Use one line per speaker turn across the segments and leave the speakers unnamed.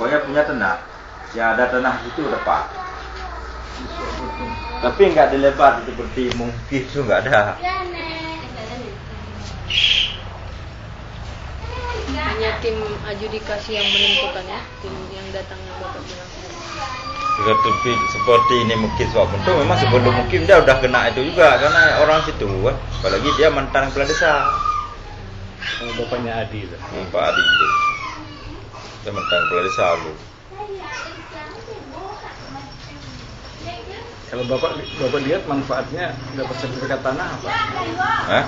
pokoknya punya tanah. Yang ada tanah itu dapat. Tapi nggak dilebar seperti mungkin itu nggak ada.
Hanya tim adjudikasi yang menentukan ya, tim yang datang yang Bapak bilang.
Seperti ini mungkin suap bentuk memang sebelum mungkin dia udah kena itu juga karena orang situ kan. Apalagi dia mantan kepala desa.
Bapaknya Adi itu.
Pak Adi itu. Dia mantan kepala desa lu.
Kalau Bapak lihat manfaatnya dapat sertifikat tanah apa?
Hah?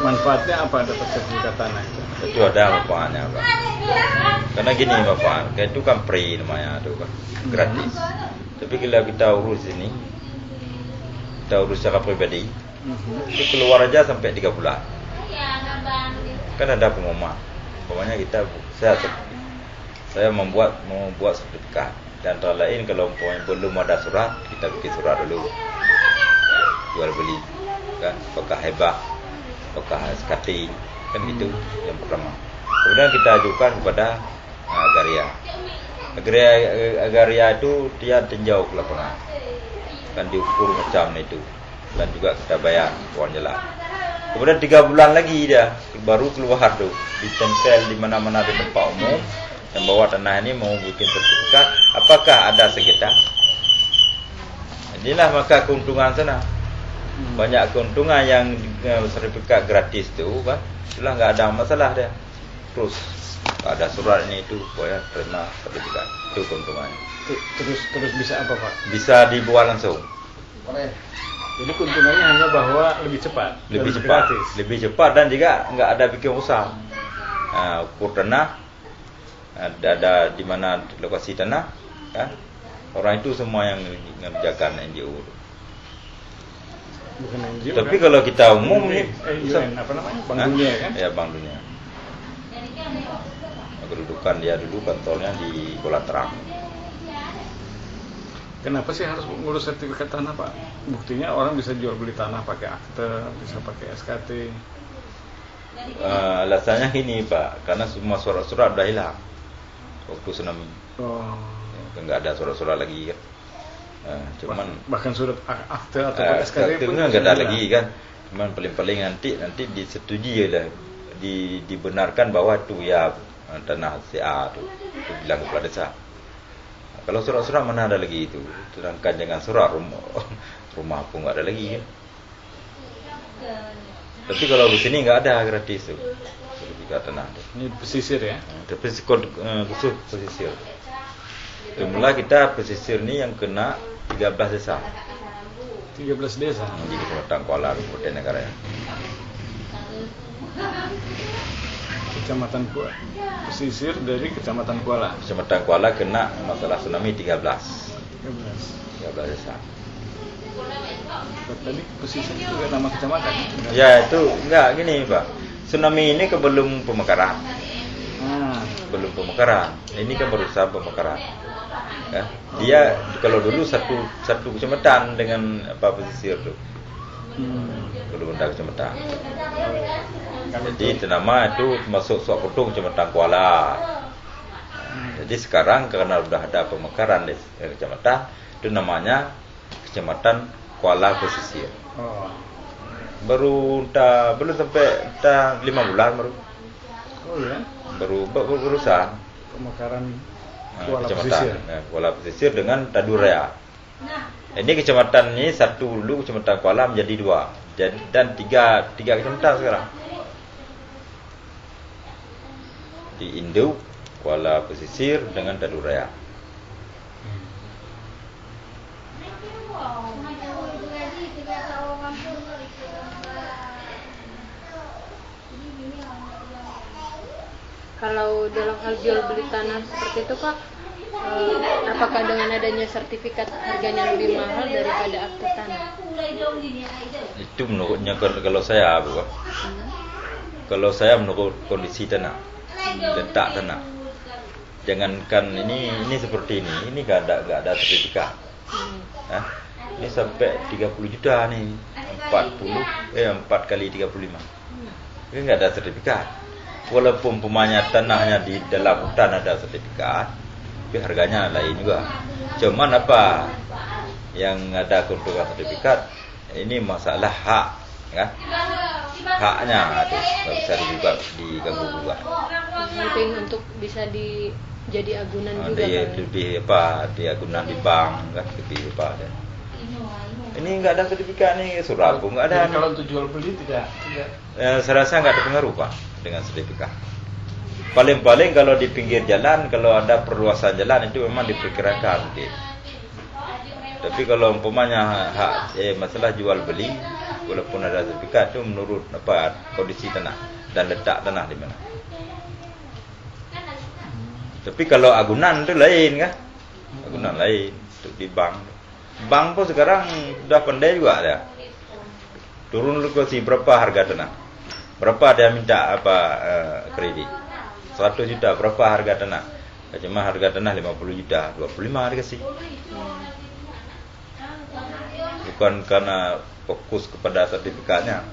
Manfaatnya apa dapat sertifikat tanah itu?
Itu ada manfaatnya Pak. Karena gini Bapak, kayak itu kan free namanya itu kan, gratis. Tapi kalau kita urus ini, kita urus secara pribadi, itu keluar aja sampai 3 bulan. Kan ada pengumuman. Pokoknya saya mau buat sertifikat. Dan antara lain kalau belum ada surat, kita bikin surat dulu. Jual beli, kan? Apakah hebah, apakah SKT, kan gitu yang pertama. Kemudian kita ajukan kepada Agaria. Agaria itu dia tinjau ke lapangan, kan diukur macam itu, dan juga kita bayar uang jelas. Kemudian 3 bulan lagi dia baru keluar tuh, ditempel di mana-mana di tempat umum. Yang bawa tanah ini mau bikin sertifikat, apakah ada sengketa? Inilah maka keuntungan sana. Banyak keuntungan yang sertifikat gratis tu kan, itulah nggak ada masalah dia. Terus ada surat ini itu, boleh terima sertifikat. Itu keuntungannya.
Terus bisa apa Pak?
Bisa dibuat langsung.
Jadi keuntungannya hanya bahwa lebih cepat.
Lebih cepat dan juga nggak ada bikin usaha. Ukur tanah. Ada di mana lokasi tanah, kan? Orang itu semua yang mengerjakan NGO.
Bukan NGO.
Tapi
kan?
kalau kita umum nih,
UN, apa namanya? Bank Dunia kan?
Ya Bank Dunia. Kedudukan dia dulu kantornya di Bola Terang.
Kenapa sih harus ngurus sertifikat tanah Pak? Buktinya orang bisa jual beli tanah pakai akte, bisa pakai SKT.
Alasannya ini Pak, karena semua surat-surat udah hilang waktu tsunami. Enggak ada surat-surat lagi kan. Cuman
bahkan surat akte atau SKT pun
enggak ada lagi kan. Cuman paling-paling nanti disetujui lah, dibenarkan bahwa itu ya tanah CA itu bilang kepala desa. Kalau surat-surat mana ada lagi itu, sedangkan jangan surat rumah pun enggak ada lagi kan. Tapi kalau di sini enggak ada gratis tuh. Sertifikat tanah.
Ini pesisir ya?
Tapi khusus pesisir. Jumlah kita pesisir ini yang kena 13 desa.
13 desa.
Di Kecamatan Kuala, Kabupaten Negaranya.
Kecamatan Kuala. Pesisir dari Kecamatan Kuala.
Kecamatan Kuala kena masalah tsunami 13 desa.
Tadi pesisir itu juga nama kecamatan.
Ya itu enggak gini Pak. Tsunami ini belum pemekaran. Belum pemekaran. Ini kan berusaha pemekaran. Ya. Dia kalau dulu satu kecamatan dengan pesisir tuh. Belum ada kecamatan. Jadi itu nama itu masuk Suak Kutung Kecamatan Kuala. Jadi sekarang karena sudah ada pemekaran di kecamatan, itu namanya Kecamatan Kuala Pesisir. Belum sampai 5 bulan baru.
Oh ya.
Baru berusaha
Pemekaran
Kuala Pesisir. Kuala Pesisir dengan Taduraya. Ini kecamatan ini satu dulu Kecamatan Kuala menjadi 2. Jadi dan 3 kecamatan sekarang. Di Induk, Kuala Pesisir dengan Taduraya.
Kalau dalam hal jual beli tanah seperti itu Pak, apakah dengan adanya sertifikat harganya lebih mahal daripada akte tanah?
Itu menurutnya kalau saya Bu. Kalau saya menurut kondisi tanah, letak tanah. Jangankan ini seperti ini gak ada sertifikat. Ini sampai 30 juta nih, 4 kali 35. Ini nggak ada sertifikat. Walaupun tanahnya di dalam hutan ada sertifikat, tapi harganya lain juga. Cuman apa yang ada keuntungan sertifikat ini masalah hak, kan? Haknya itu nggak bisa diganggu gugat.
Mungkin untuk bisa jadi agunan juga
Dia
kan?
lebih apa? Di agunan di bank, kan? Lebih apa? Ada. Ini nggak ada sertifikat nih, Surabu nggak ada.
Jadi kalau untuk jual beli tidak.
Saya rasa nggak ada pengaruh Pak dengan sertifikat. Paling-paling kalau di pinggir jalan, kalau ada perluasan jalan itu memang diperkirakan mungkin. Tapi kalau umpamanya masalah jual beli, walaupun ada sertifikat itu menurut apa kondisi tanah dan letak tanah di mana. Tapi kalau agunan itu lain kan, agunan lain untuk di bank. Bank pun sekarang sudah pandai juga ada. Turun lokasi berapa harga tanah, berapa dia minta apa kredit, 100 juta berapa harga tanah, cuma harga tanah 50 juta, 25 dia kasih. Bukan karena fokus kepada sertifikatnya.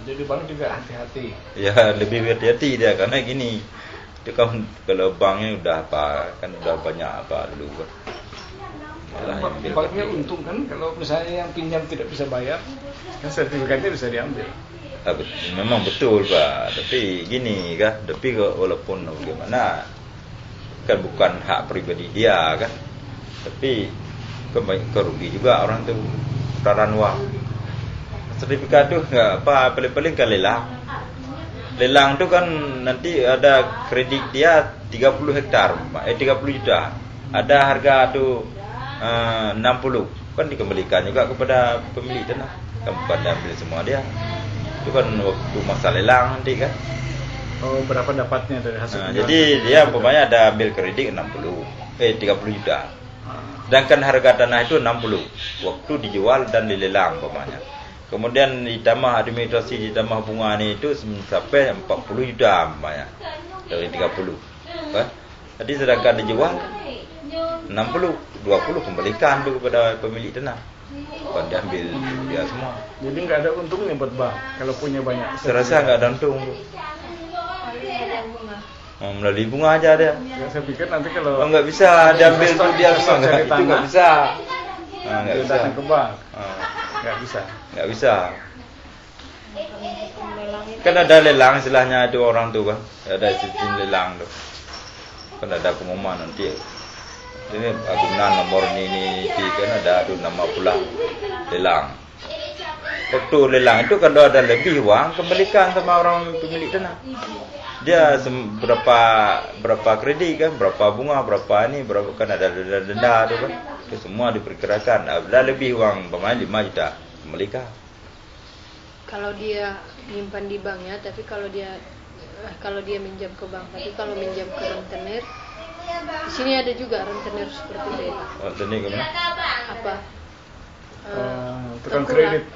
Jadi bank juga hati-hati.
Ya lebih hati-hati dia karena gini, itu kan kalau banknya udah apa kan udah banyak apa dulu kan.
Banknya untung kan kalau misalnya yang pinjam tidak bisa bayar, kan sertifikatnya bisa diambil.
Memang betul Pak, tapi gini kan, tapi walaupun bagaimana kan bukan hak pribadi dia kan, tapi kerugi juga orang tuh putaran uang. Sertifikat tuh nggak apa, paling-paling kan lelang. Lelang tuh kan nanti ada kredit dia 30 hektar, 30 juta. Ada harga tuh 60, kan dikembalikan juga kepada pemilik tanah, kan bukan diambil semua dia. Itu kan waktu masa lelang nanti kan.
Oh, berapa dapatnya dari hasil?
Jadi dia umpamanya ada ambil kredit 30 juta. Sedangkan harga tanah itu 60 waktu dijual dan dilelang umpamanya. Kemudian ditambah administrasi, ditambah bunga itu sampai 40 juta umpamanya dari 30 kan. Jadi sedangkan dijual 60, 20 kembalikan tu kepada pemilik tanah, bukan diambil dia semua.
Jadi nggak ada untungnya buat bank kalau punya banyak.
Saya rasa nggak ada untung. Melalui bunga aja dia.
Ya, saya pikir nanti kalau
Nggak bisa diambil tu dia semua,
cari
itu
tanah,
nggak bisa. Nggak
dia
bisa.
datang ke bank, nggak bisa.
Nggak bisa. Kan ada lelang istilahnya itu orang tu kan, ada sistem lelang tu. Kan ada pengumuman nanti. Ini agunan nomor ini kan ada nama pula lelang. Waktu lelang itu kalau ada lebih uang kembalikan sama orang pemilik tanah. Dia berapa kredit kan, berapa bunga, berapa ini, berapa kan ada denda tu kan. Itu semua diperkirakan. Ada lebih uang pemain 5 juta kembalikan.
Kalau dia nyimpan di bank ya, tapi kalau dia minjam ke bank, tapi kalau minjam ke rentenir, di sini ada juga rentenir seperti itu.
Rentenir gimana?
Apa?
Tukang
terkurang.
kredit.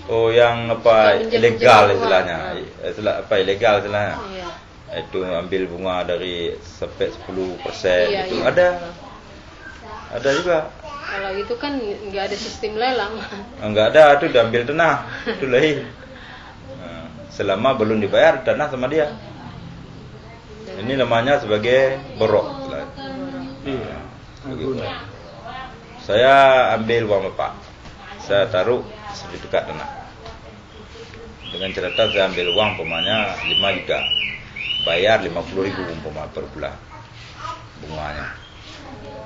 Oh, yang apa
Minjam
ilegal
uang.
istilahnya. Apa ilegal istilahnya?
Iya.
Itu ambil bunga dari sampai 10%
Iya,
itu
iya.
Ada juga.
Kalau itu kan nggak ada sistem lelang.
Enggak ada, itu diambil tanah. Itu lain. Selama belum dibayar tanah sama dia. Ini namanya sebagai borok.
Iya. Agunan.
Saya ambil uang bapak, saya taruh sertifikat tanah. Dengan catatan saya ambil uang umpamanya 5 juta, bayar 50.000 umpama per bulan bunganya.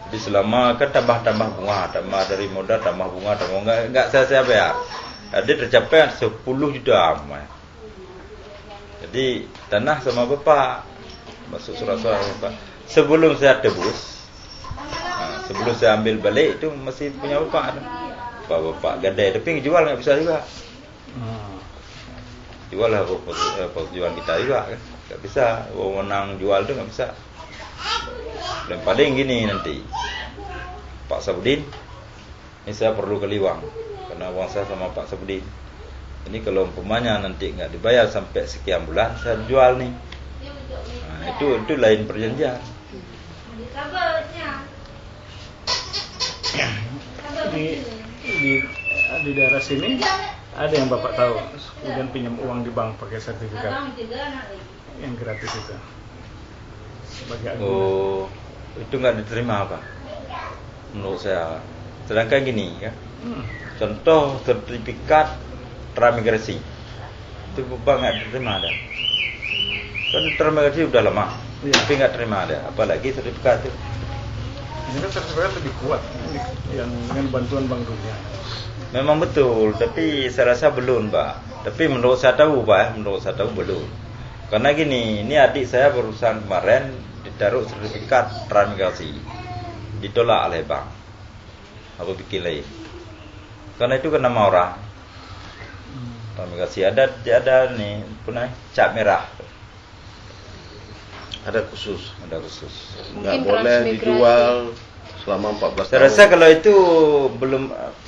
Jadi selama kan tambah bunga, tambah dari modal tambah bunga, enggak saya bayar. Jadi tercapai 10 juta umpamanya. Jadi tanah sama bapak masuk surat-surat bapak. Sebelum saya tebus, sebelum saya ambil balik itu masih punya bapak. Bapak gadai, tapi jual nggak bisa juga. Jual lah jual kita juga kan, nggak bisa. Wewenang jual itu nggak bisa. Dan paling gini nanti, Pak Sabudin, ini saya perlu kali uang, karena uang saya sama Pak Sabudin. Ini kalau umpamanya nanti nggak dibayar sampai sekian bulan, saya jual nih. Nah, itu lain perjanjian.
Di daerah sini ada yang Bapak tahu kemudian pinjam uang di bank pakai sertifikat yang gratis itu sebagai agunan.
Oh, itu nggak diterima Pak, menurut saya. Sedangkan gini ya, contoh sertifikat transmigrasi itu Bapak nggak diterima ada. Kan transmigrasi udah lama, tapi nggak terima ada, apalagi sertifikat itu.
Ini kan sertifikat lebih kuat yang dengan bantuan Bank Dunia.
Memang betul, tapi saya rasa belum Pak. Tapi menurut saya tahu Pak, menurut saya tahu belum. Karena gini, ini adik saya barusan kemarin ditaruh sertifikat transmigrasi, ditolak oleh bank. Apa bikin lagi? Karena itu kan nama orang. Transmigrasi ada nih, punah cap merah.
Ada khusus, nggak
Mungkin
boleh
transmigrasi
dijual selama 14
Saya
tahun.
rasa kalau itu belum,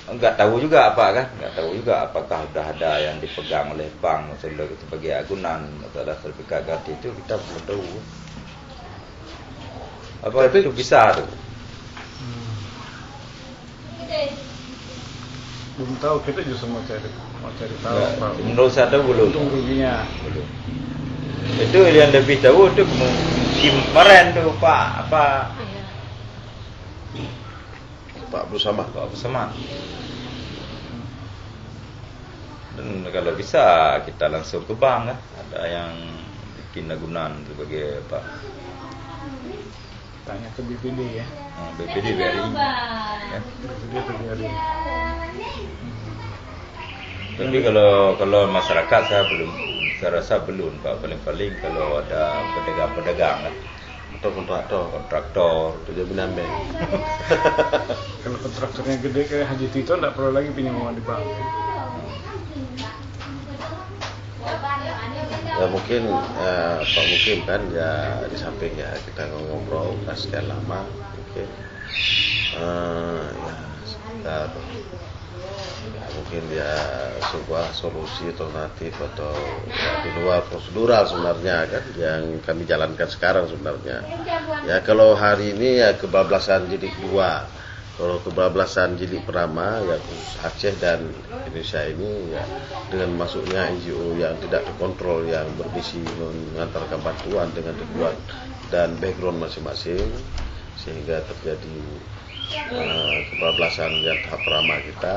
nggak tahu juga apa kan, nggak tahu juga apakah sudah ada yang dipegang oleh bank sebagai agunan masalah sertifikat ganti itu, kita belum tahu. Apa
Tapi-
itu bisa tuh?
Belum tahu, kita justru mau cari tahu
Nggak,
apa
menurut saya tahu belum.
untung ruginya.
Belum. Itu yang lebih tahu itu kemarin tuh Pak apa
Iya.
Pak bersama.
Pak Bersama. Dan kalau bisa kita langsung ke bank kan, ada yang bikin agunan sebagai apa?
Tanya ke BPD ya.
BPD BRI. Ya.
BPD atau BRI.
Tapi kalau masyarakat saya rasa belum Pak. Paling kalau ada pedagang-pedagang kan,
Atau
kontraktor.
jaminan bank.
Kalau kontraktornya gede kayak Haji Tito nggak perlu lagi pinjam uang di bank.
Ya mungkin Pak Mukim kan ya di samping ya kita ngobrol sekian lama mungkin ya sekitar ya, mungkin ya sebuah solusi alternatif atau ya, di luar prosedural sebenarnya kan yang kami jalankan sekarang sebenarnya ya. Kalau hari ini ya kebablasan jilid 2, kalau kebablasan jilid pertama ya khusus Aceh dan Indonesia ini ya dengan masuknya NGO yang tidak terkontrol yang bermisi mengantarkan bantuan dengan tujuan dan background masing-masing sehingga terjadi kebablasan yang tahap pertama kita.